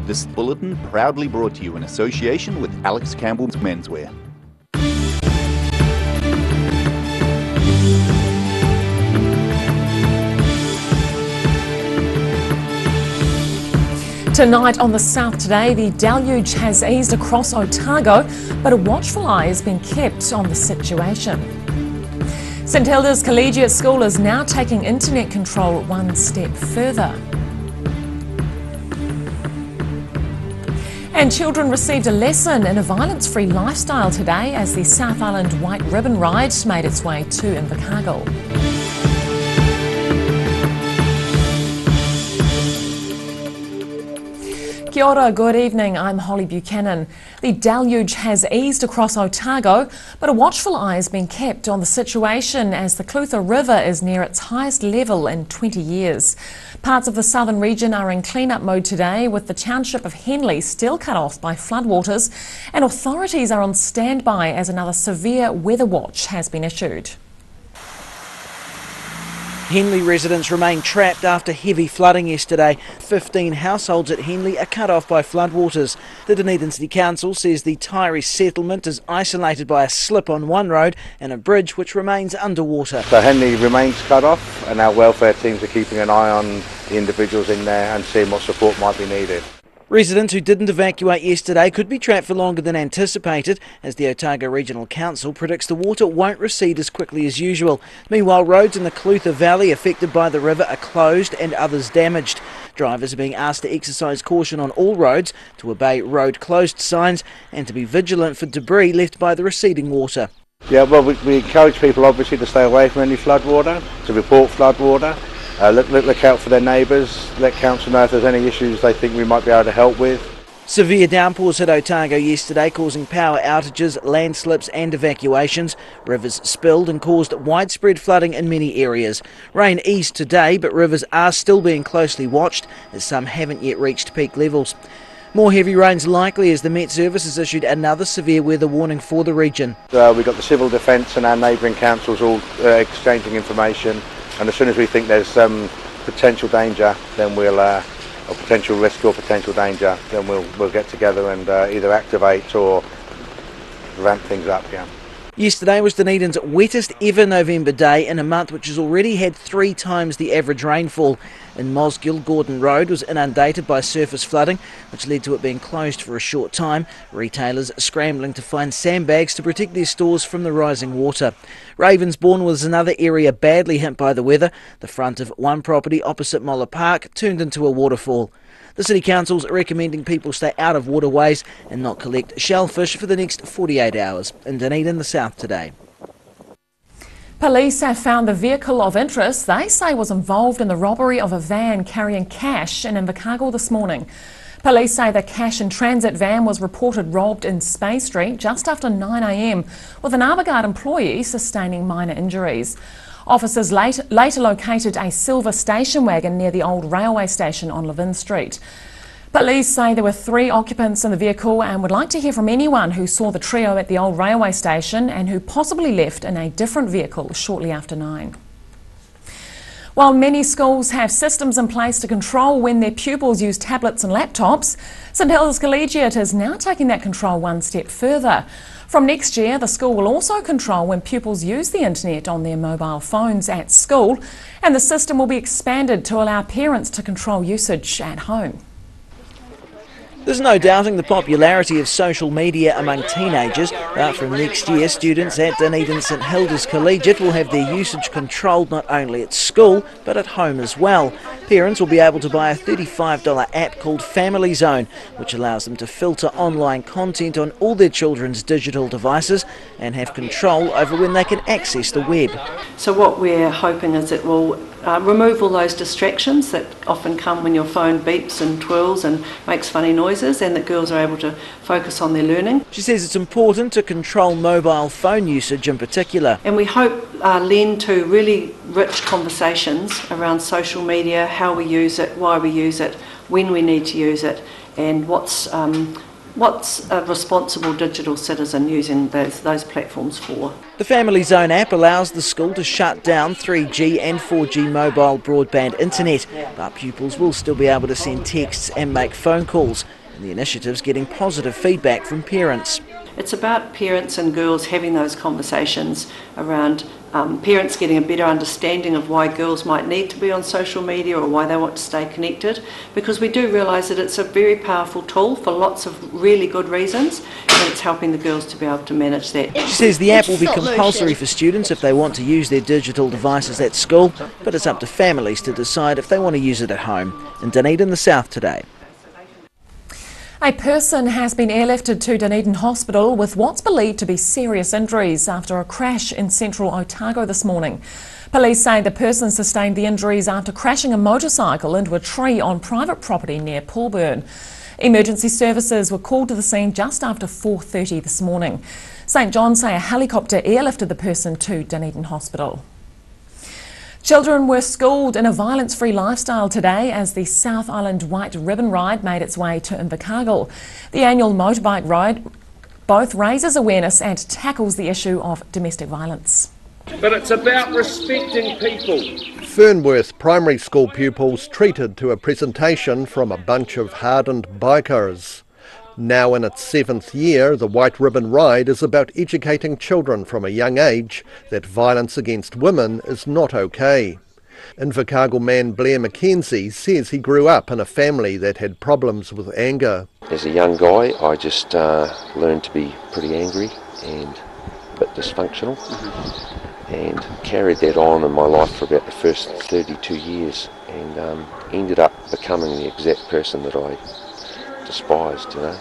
This bulletin proudly brought to you in association with Alex Campbell's Menswear. Tonight on the South Today, the deluge has eased across Otago, but a watchful eye has been kept on the situation. St Hilda's Collegiate School is now taking internet control one step further. And children received a lesson in a violence-free lifestyle today as the South Island White Ribbon Ride made its way to Invercargill. Kia ora, good evening, I'm Holly Buchanan. The deluge has eased across Otago, but a watchful eye has been kept on the situation as the Clutha River is near its highest level in 20 years. Parts of the southern region are in clean-up mode today, with the township of Henley still cut off by floodwaters, and authorities are on standby as another severe weather watch has been issued. Henley residents remain trapped after heavy flooding yesterday. 15 households at Henley are cut off by floodwaters. The Dunedin City Council says the Taieri settlement is isolated by a slip on one road and a bridge which remains underwater. So Henley remains cut off, and our welfare teams are keeping an eye on the individuals in there and seeing what support might be needed. Residents who didn't evacuate yesterday could be trapped for longer than anticipated, as the Otago Regional Council predicts the water won't recede as quickly as usual. Meanwhile, roads in the Clutha Valley affected by the river are closed and others damaged. Drivers are being asked to exercise caution on all roads, to obey road closed signs and to be vigilant for debris left by the receding water. Yeah, well, we encourage people obviously to stay away from any floodwater, to report floodwater. Look out for their neighbours, let council know if there's any issues they think we might be able to help with. Severe downpours hit Otago yesterday, causing power outages, landslips and evacuations. Rivers spilled and caused widespread flooding in many areas. Rain eased today, but rivers are still being closely watched, as some haven't yet reached peak levels. More heavy rains likely as the Met Service has issued another severe weather warning for the region. We've got the Civil Defence and our neighbouring councils all exchanging information. And as soon as we think there's some potential danger, then or potential risk or potential danger, then we'll get together and either activate or ramp things up. Yeah. Yesterday was Dunedin's wettest ever November day in a month which has already had 3 times the average rainfall. In Mosgiel, Gordon Road was inundated by surface flooding, which led to it being closed for a short time. Retailers scrambling to find sandbags to protect their stores from the rising water. Ravensbourne was another area badly hit by the weather. The front of one property opposite Moller Park turned into a waterfall. The City Council's recommending people stay out of waterways and not collect shellfish for the next 48 hours. In Dunedin, the South Today. Police have found the vehicle of interest they say was involved in the robbery of a van carrying cash in Invercargill this morning. Police say the cash in transit van was reported robbed in Spey Street just after 9 a.m, with an Arborgard employee sustaining minor injuries. Officers later located a silver station wagon near the old railway station on Levin Street. Police say there were 3 occupants in the vehicle and would like to hear from anyone who saw the trio at the old railway station and who possibly left in a different vehicle shortly after 9. While many schools have systems in place to control when their pupils use tablets and laptops, St Hilda's Collegiate is now taking that control one step further. From next year, the school will also control when pupils use the internet on their mobile phones at school, and the system will be expanded to allow parents to control usage at home. There's no doubting the popularity of social media among teenagers, but from next year students at Dunedin St Hilda's Collegiate will have their usage controlled not only at school but at home as well. Parents will be able to buy a $35 app called Family Zone, which allows them to filter online content on all their children's digital devices and have control over when they can access the web. So what we're hoping is it will remove all those distractions that often come when your phone beeps and twirls and makes funny noises, and that girls are able to focus on their learning. She says it's important to control mobile phone usage in particular. And we hope lend to really rich conversations around social media, how we use it, why we use it, when we need to use it, and what's what's a responsible digital citizen using those platforms for? The Family Zone app allows the school to shut down 3G and 4G mobile broadband internet, but pupils will still be able to send texts and make phone calls, and the initiative's getting positive feedback from parents. It's about parents and girls having those conversations around parents getting a better understanding of why girls might need to be on social media or why they want to stay connected, because we do realise that it's a very powerful tool for lots of really good reasons, and it's helping the girls to be able to manage that. She says the app will be compulsory for students if they want to use their digital devices at school, but it's up to families to decide if they want to use it at home. In Dunedin, the South Today. A person has been airlifted to Dunedin Hospital with what's believed to be serious injuries after a crash in central Otago this morning. Police say the person sustained the injuries after crashing a motorcycle into a tree on private property near Pulburn. Emergency services were called to the scene just after 4:30 this morning. St John say a helicopter airlifted the person to Dunedin Hospital. Children were schooled in a violence-free lifestyle today as the South Island White Ribbon Ride made its way to Invercargill. The annual motorbike ride both raises awareness and tackles the issue of domestic violence. But it's about respecting people. Fernworth Primary School pupils treated to a presentation from a bunch of hardened bikers. Now in its 7th year, the White Ribbon Ride is about educating children from a young age that violence against women is not okay. Invercargill man Blair McKenzie says he grew up in a family that had problems with anger. As a young guy, I just learned to be pretty angry and a bit dysfunctional, and carried that on in my life for about the first 32 years, and ended up becoming the exact person that I despised, you know.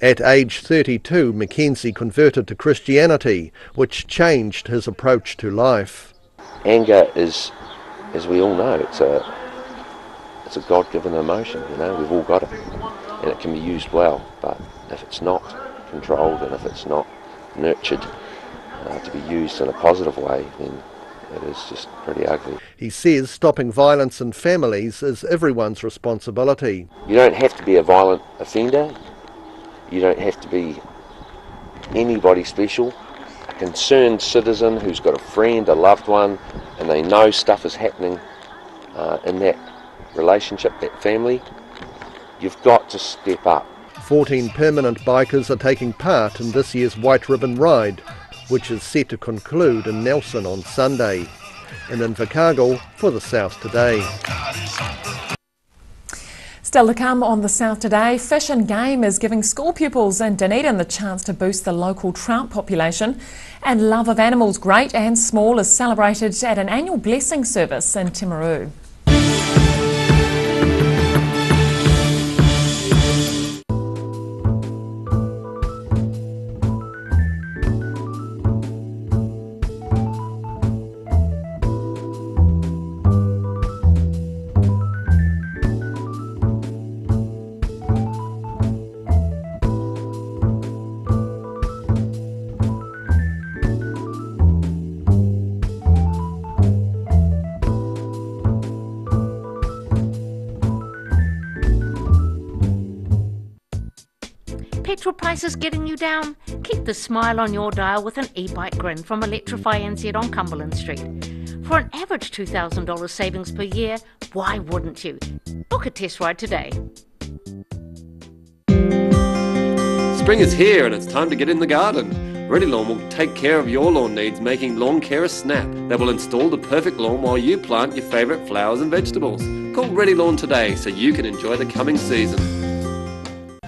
At age 32, Mackenzie converted to Christianity, which changed his approach to life. Anger is, as we all know, it's a God-given emotion, you know, we've all got it, and it can be used well, but if it's not controlled and if it's not nurtured to be used in a positive way, then it is just pretty ugly. He says stopping violence in families is everyone's responsibility. You don't have to be a violent offender. You don't have to be anybody special. A concerned citizen who's got a friend, a loved one, and they know stuff is happening in that relationship, that family, you've got to step up. 14 permanent bikers are taking part in this year's White Ribbon Ride, which is set to conclude in Nelson on Sunday. In Invercargill for the South Today. Still to come on the South Today, Fish and Game is giving school pupils in Dunedin the chance to boost the local trout population, and love of animals, great and small, is celebrated at an annual blessing service in Timaru. Petrol prices getting you down? Keep the smile on your dial with an e-bike grin from Electrify NZ on Cumberland Street. For an average $2,000 savings per year, why wouldn't you? Book a test ride today. Spring is here and it's time to get in the garden. Ready Lawn will take care of your lawn needs, making lawn care a snap. They will install the perfect lawn while you plant your favourite flowers and vegetables. Call Ready Lawn today so you can enjoy the coming season.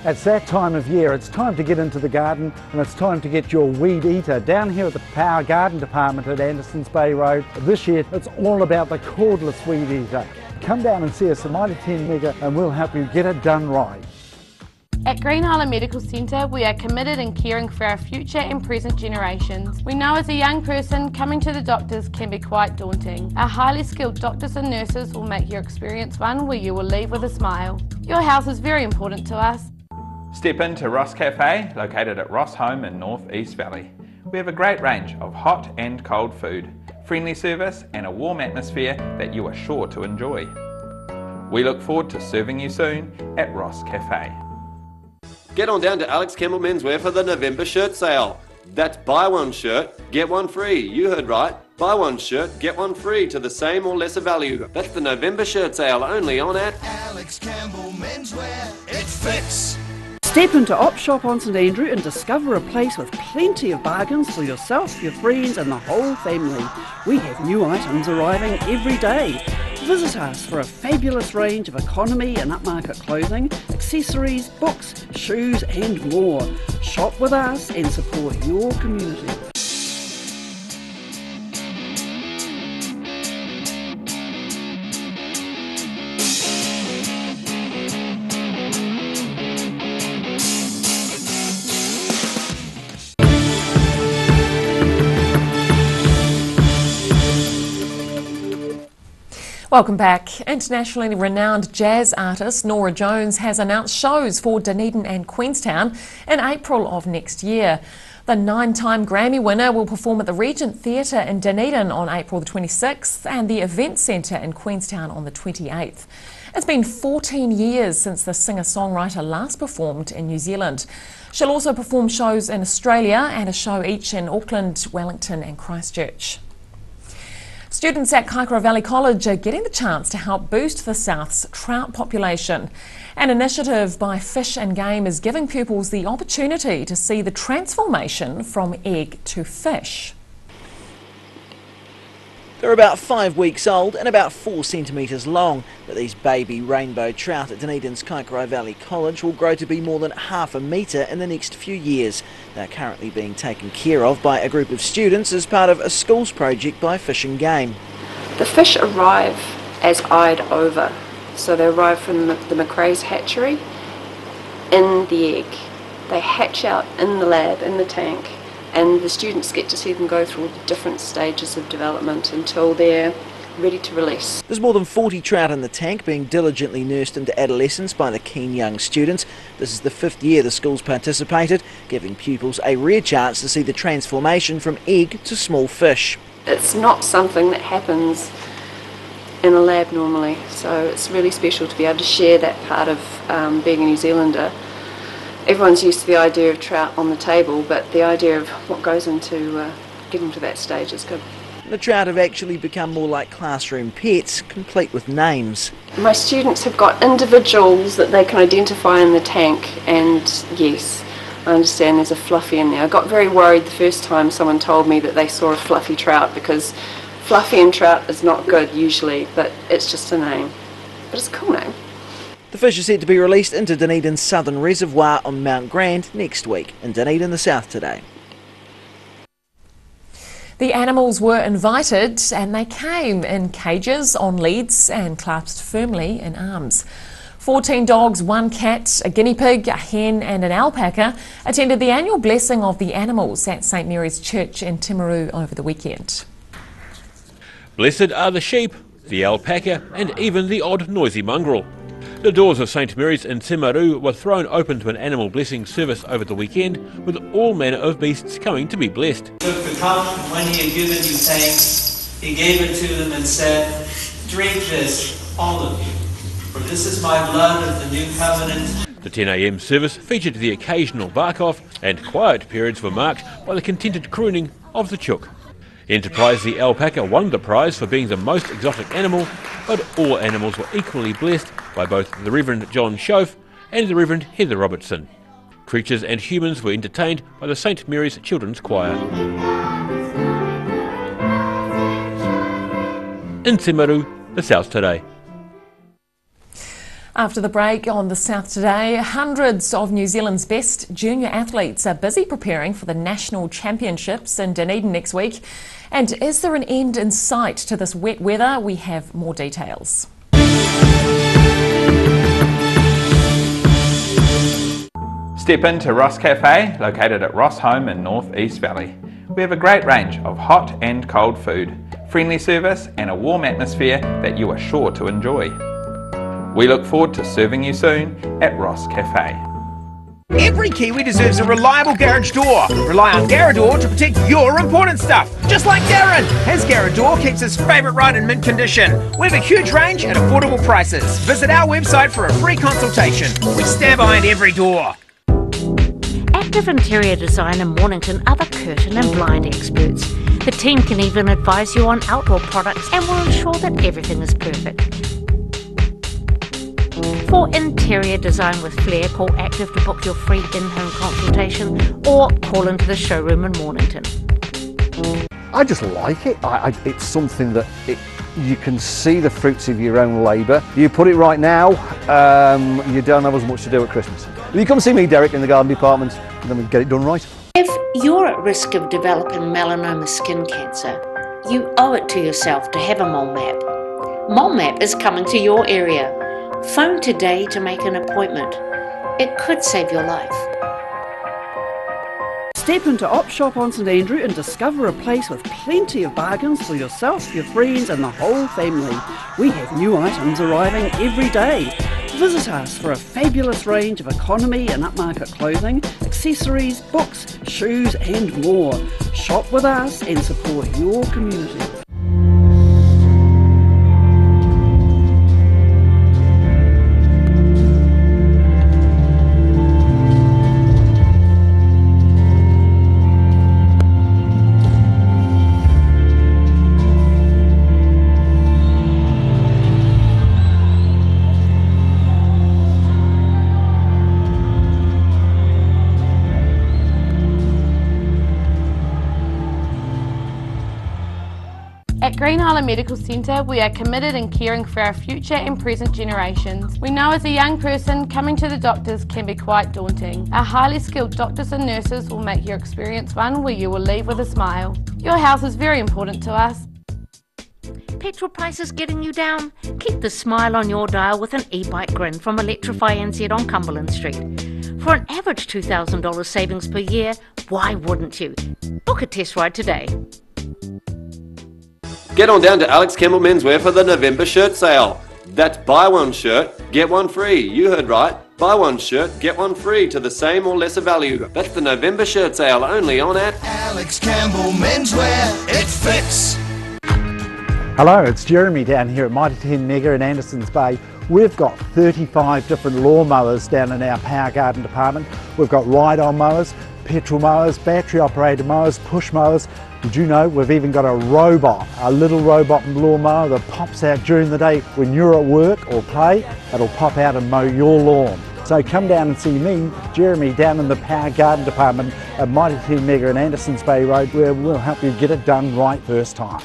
It's that time of year. It's time to get into the garden, and it's time to get your weed eater down here at the Power Garden Department at Andersons Bay Road. This year it's all about the cordless weed eater. Come down and see us at Mitre 10 Mega and we'll help you get it done right. At Green Island Medical Centre, we are committed in caring for our future and present generations. We know as a young person, coming to the doctors can be quite daunting. Our highly skilled doctors and nurses will make your experience one where you will leave with a smile. Your health is very important to us. Step into Ross Cafe, located at Ross Home in North East Valley. We have a great range of hot and cold food, friendly service and a warm atmosphere that you are sure to enjoy. We look forward to serving you soon at Ross Cafe. get on down to Alex Campbell Menswear for the November shirt sale. That's buy one shirt, get one free. You heard right. Buy one shirt, get one free to the same or lesser value. That's the November shirt sale only on at Alex Campbell Menswear. It fits. Step into Op Shop on St Andrew and discover a place with plenty of bargains for yourself, your friends and the whole family. We have new items arriving every day. Visit us for a fabulous range of economy and upmarket clothing, accessories, books, shoes and more. Shop with us and support your community. Welcome back. Internationally renowned jazz artist Norah Jones has announced shows for Dunedin and Queenstown in April of next year. The 9-time Grammy winner will perform at the Regent Theatre in Dunedin on April the 26th and the Event Centre in Queenstown on the 28th. It's been 14 years since the singer-songwriter last performed in New Zealand. She'll also perform shows in Australia and a show each in Auckland, Wellington and Christchurch. Students at Kaikoura Valley College are getting the chance to help boost the South's trout population. An initiative by Fish and Game is giving pupils the opportunity to see the transformation from egg to fish. They're about 5 weeks old and about 4 centimetres long, but these baby rainbow trout at Dunedin's Kaikoura Valley College will grow to be more than ½ a metre in the next few years. They're currently being taken care of by a group of students as part of a schools project by Fish and Game. The fish arrive as eyed over, so they arrive from the Macrae's hatchery in the egg. They hatch out in the lab, in the tank, and the students get to see them go through all the different stages of development until they're ready to release. There's more than 40 trout in the tank being diligently nursed into adolescence by the keen young students. This is the 5th year the school's participated, giving pupils a rare chance to see the transformation from egg to small fish. It's not something that happens in a lab normally, so it's really special to be able to share that part of being a New Zealander. Everyone's used to the idea of trout on the table, but the idea of what goes into getting to that stage is good. The trout have actually become more like classroom pets, complete with names. My students have got individuals that they can identify in the tank, and yes, I understand there's a fluffy in there. I got very worried the first time someone told me that they saw a fluffy trout, because fluffy and trout is not good usually, but it's just a name. But it's a cool name. The fish are set to be released into Dunedin's southern reservoir on Mount Grand next week. In Dunedin, the South Today. The animals were invited and they came in cages, on leads and clasped firmly in arms. 14 dogs, 1 cat, a guinea pig, a hen and an alpaca attended the annual blessing of the animals at St Mary's Church in Timaru over the weekend. Blessed are the sheep, the alpaca and even the odd noisy mongrel. The doors of St Mary's in Timaru were thrown open to an animal blessing service over the weekend, with all manner of beasts coming to be blessed. Took the cup, when he had given you thanks, he gave it to them and said, "Drink this, all of you, for this is my blood of the new covenant." The 10 a.m. service featured the occasional bark-off, and quiet periods were marked by the contented crooning of the chook. Enterprise the alpaca won the prize for being the most exotic animal, but all animals were equally blessed by both the Reverend John Schoaf and the Reverend Heather Robertson. Creatures and humans were entertained by the St Mary's Children's Choir. In Timaru, the South Today. After the break on the South Today, hundreds of New Zealand's best junior athletes are busy preparing for the National Championships in Dunedin next week. And is there an end in sight to this wet weather? We have more details. Step into Ross Cafe, located at Ross Home in North East Valley. We have a great range of hot and cold food, friendly service and a warm atmosphere that you are sure to enjoy. We look forward to serving you soon at Ross Cafe. Every Kiwi deserves a reliable garage door. Rely on Garrador to protect your important stuff. Just like Darren, his Garrador keeps his favourite ride in mint condition. We have a huge range at affordable prices. Visit our website for a free consultation. We stand behind every door. Active Interior Design in Mornington are the curtain and blind experts. The team can even advise you on outdoor products and will ensure that everything is perfect. For interior design with flair, call Active to book your free in-home consultation or call into the showroom in Mornington. I just like it. It's something that you can see the fruits of your own labour. You put it right now, you don't have as much to do at Christmas. You come see me, Derek, in the garden department, and then we get it done right. If you're at risk of developing melanoma skin cancer, you owe it to yourself to have a mole map. Mole Map is coming to your area. Phone today to make an appointment. It could save your life. Step into Op Shop on St Andrew and discover a place with plenty of bargains for yourself, your friends and the whole family. We have new items arriving every day. Visit us for a fabulous range of economy and upmarket clothing, accessories, books, shoes and more. Shop with us and support your community. At Green Island Medical Centre, we are committed in caring for our future and present generations. We know as a young person, coming to the doctors can be quite daunting. Our highly skilled doctors and nurses will make your experience one where you will leave with a smile. Your health is very important to us. Petrol prices getting you down? Keep the smile on your dial with an e-bike grin from Electrify NZ on Cumberland Street. For an average $2,000 savings per year, why wouldn't you? Book a test ride today. Get on down to Alex Campbell Menswear for the November shirt sale. That's buy one shirt, get one free. You heard right. Buy one shirt, get one free to the same or lesser value. That's the November shirt sale only on at Alex Campbell Menswear. It fits. Hello, it's Jeremy down here at Mighty 10 Mega in Andersons Bay. We've got 35 different lawnmowers down in our power garden department. We've got ride-on mowers, petrol mowers, battery operated mowers, push mowers. Did you know we've even got a robot, a little robot lawnmower that pops out during the day when you're at work or play. It'll pop out and mow your lawn. So come down and see me, Jeremy, down in the power garden department at Mighty 10 Mega in Andersons Bay Road, where we'll help you get it done right first time.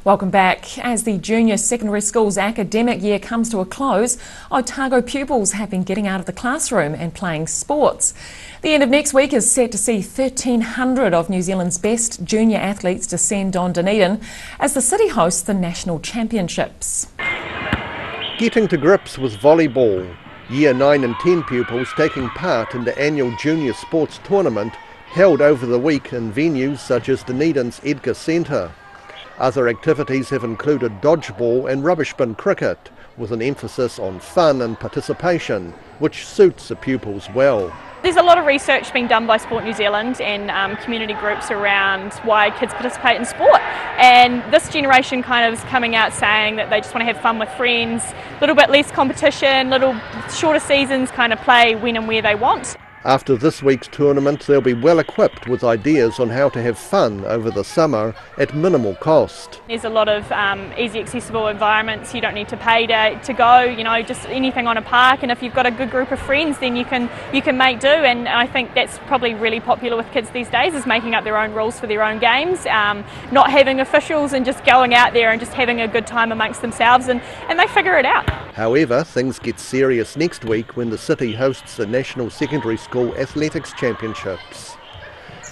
Welcome back. As the junior secondary school's academic year comes to a close, Otago pupils have been getting out of the classroom and playing sports. The end of next week is set to see 1,300 of New Zealand's best junior athletes descend on Dunedin as the city hosts the national championships. Getting to grips with volleyball. Year 9 and 10 pupils taking part in the annual junior sports tournament held over the week in venues such as Dunedin's Edgar Centre. Other activities have included dodgeball and rubbish bin cricket, with an emphasis on fun and participation, which suits the pupils well. There's a lot of research being done by Sport New Zealand and community groups around why kids participate in sport. And this generation kind of is coming out saying that they just want to have fun with friends, a little bit less competition, little shorter seasons, kind of play when and where they want. After this week's tournament, they'll be well equipped with ideas on how to have fun over the summer at minimal cost. There's a lot of easy accessible environments. You don't need to pay to go, you know, just anything on a park, and if you've got a good group of friends then you can make do, and I think that's probably really popular with kids these days, is making up their own rules for their own games, not having officials and just going out there and just having a good time amongst themselves, and they figure it out. However, things get serious next week when the city hosts the National Secondary School Athletics Championships.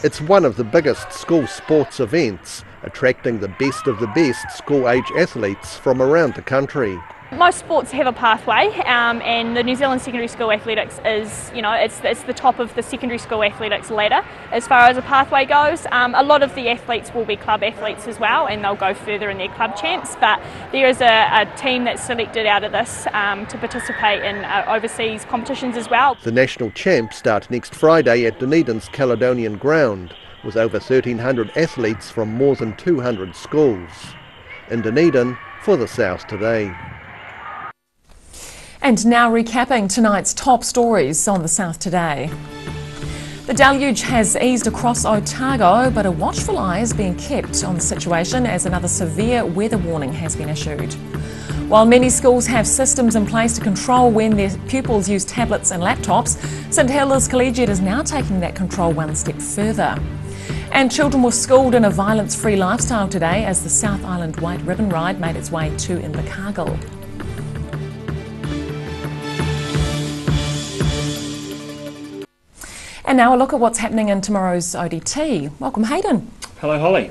It's one of the biggest school sports events, attracting the best of the best school-age athletes from around the country. Most sports have a pathway, and the New Zealand Secondary School Athletics is, it's the top of the secondary school athletics ladder as far as a pathway goes. A lot of the athletes will be club athletes as well, and they'll go further in their club champs, but there is a team that's selected out of this to participate in overseas competitions as well. The national champs start next Friday at Dunedin's Caledonian Ground, with over 1,300 athletes from more than 200 schools. In Dunedin, for the South Today. And now recapping tonight's top stories on the South Today. The deluge has eased across Otago, but a watchful eye is being kept on the situation as another severe weather warning has been issued. While many schools have systems in place to control when their pupils use tablets and laptops, St Hilda's Collegiate is now taking that control one step further. And children were schooled in a violence-free lifestyle today as the South Island White Ribbon Ride made its way to Invercargill. And now a look at what's happening in tomorrow's ODT. Welcome, Hayden. Hello, Holly.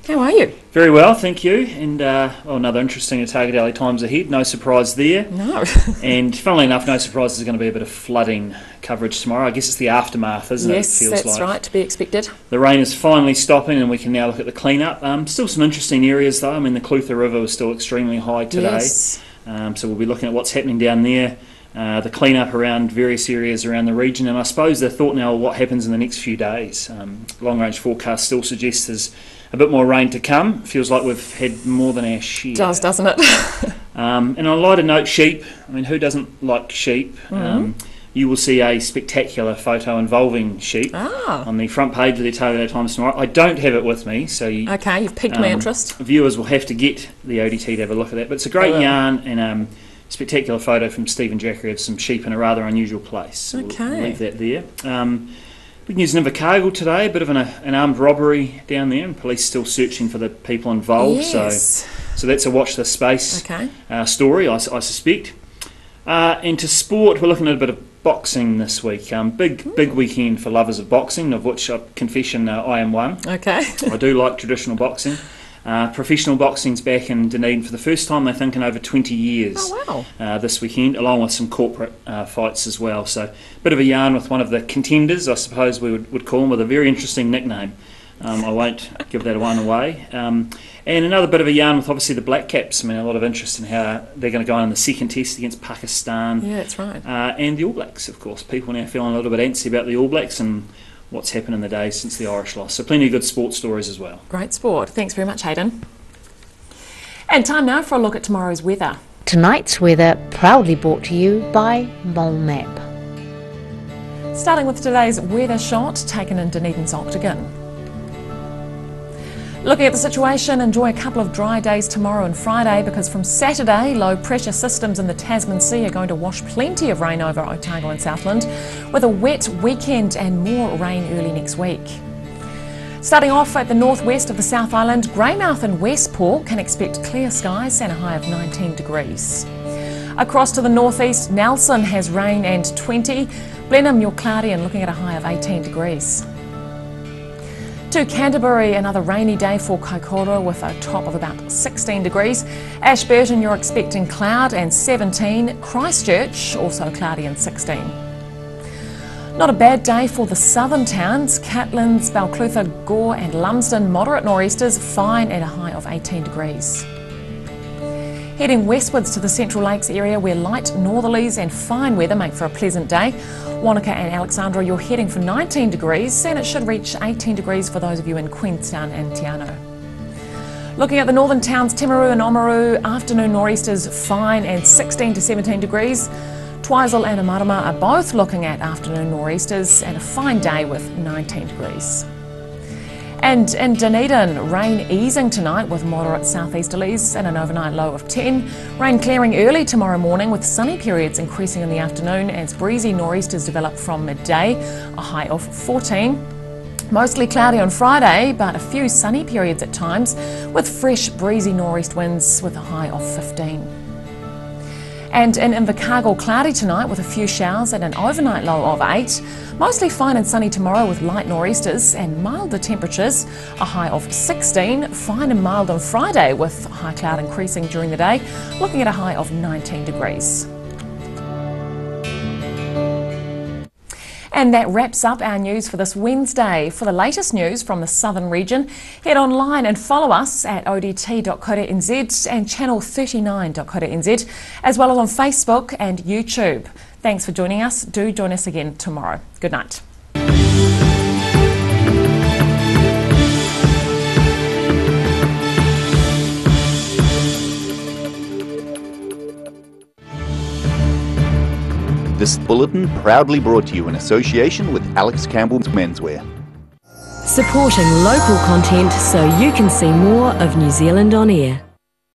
How are you? Very well, thank you. And another interesting Otago Daily Times ahead. No surprise there. No. And funnily enough, no surprise, there's going to be a bit of flooding coverage tomorrow. I guess it's the aftermath, isn't it? Yes, that's right, to be expected. The rain is finally stopping and we can now look at the clean-up. Still some interesting areas though. I mean, the Clutha River was still extremely high today. Yes. So we'll be looking at what's happening down there. The clean-up around various areas around the region, and I suppose the thought now of what happens in the next few days. Long-range forecast still suggests there's a bit more rain to come. Feels like we've had more than our share. Doesn't it? And on a lighter note, sheep. I mean, who doesn't like sheep? Mm-hmm. You will see a spectacular photo involving sheep on the front page of the Otago Times tomorrow. I don't have it with me, so okay, you've piqued my interest. Viewers will have to get the ODT to have a look at that. But it's a great yarn and spectacular photo from Stephen Jackery of some sheep in a rather unusual place. So okay. We'll leave that there. Big news in Invercargill today, a bit of an armed robbery down there, and police still searching for the people involved. Yes. So that's a watch this space Okay. Story, I suspect. And to sport, we're looking at a bit of boxing this week. Big weekend for lovers of boxing, of which, confession, I am one. Okay. I do like traditional boxing. Professional boxing's back in Dunedin for the first time, I think, in over 20 years. Oh, wow. This weekend, along with some corporate fights as well. So a bit of a yarn with one of the contenders, I suppose we would call him, with a very interesting nickname. I won't give that one away. And another bit of a yarn with obviously the Black Caps. I mean, a lot of interest in how they're going to go on in the second test against Pakistan. Yeah, that's right. And the All Blacks, of course. People now feeling a little bit antsy about the All Blacks and what's happened in the days since the Irish loss. So plenty of good sports stories as well. Great sport. Thanks very much, Hayden. And time now for a look at tomorrow's weather. Tonight's weather proudly brought to you by Mole Map. Starting with today's weather shot taken in Dunedin's Octagon. Looking at the situation, enjoy a couple of dry days tomorrow and Friday, because from Saturday, low pressure systems in the Tasman Sea are going to wash plenty of rain over Otago and Southland, with a wet weekend and more rain early next week. Starting off at the northwest of the South Island, Greymouth and Westport can expect clear skies and a high of 19 degrees. Across to the northeast, Nelson has rain and 20, Blenheim you're cloudy and looking at a high of 18 degrees. To Canterbury, another rainy day for Kaikoura with a top of about 16 degrees. Ashburton, you're expecting cloud and 17. Christchurch, also cloudy and 16. Not a bad day for the southern towns. Catlins, Balclutha, Gore and Lumsden, moderate nor'easters, fine at a high of 18 degrees. Heading westwards to the Central Lakes area where light northerlies and fine weather make for a pleasant day. Wanaka and Alexandra, you're heading for 19 degrees and it should reach 18 degrees for those of you in Queenstown and Te Anau. Looking at the northern towns, Timaru and Oamaru, afternoon nor'easters fine and 16 to 17 degrees. Twizel and Amarama are both looking at afternoon nor'easters and a fine day with 19 degrees. And in Dunedin, rain easing tonight with moderate southeasterlies and an overnight low of 10. Rain clearing early tomorrow morning with sunny periods increasing in the afternoon as breezy nor'easters develop from midday, a high of 14. Mostly cloudy on Friday, but a few sunny periods at times with fresh breezy nor'east winds with a high of 15. And in Invercargill, cloudy tonight with a few showers and an overnight low of 8. Mostly fine and sunny tomorrow with light nor'easters and milder temperatures. A high of 16. Fine and mild on Friday with high cloud increasing during the day. Looking at a high of 19 degrees. And that wraps up our news for this Wednesday. For the latest news from the southern region, head online and follow us at odt.co.nz and channel39.co.nz, as well as on Facebook and YouTube. Thanks for joining us. Do join us again tomorrow. Good night. This bulletin proudly brought to you in association with Alex Campbell's Menswear. Supporting local content so you can see more of New Zealand on air.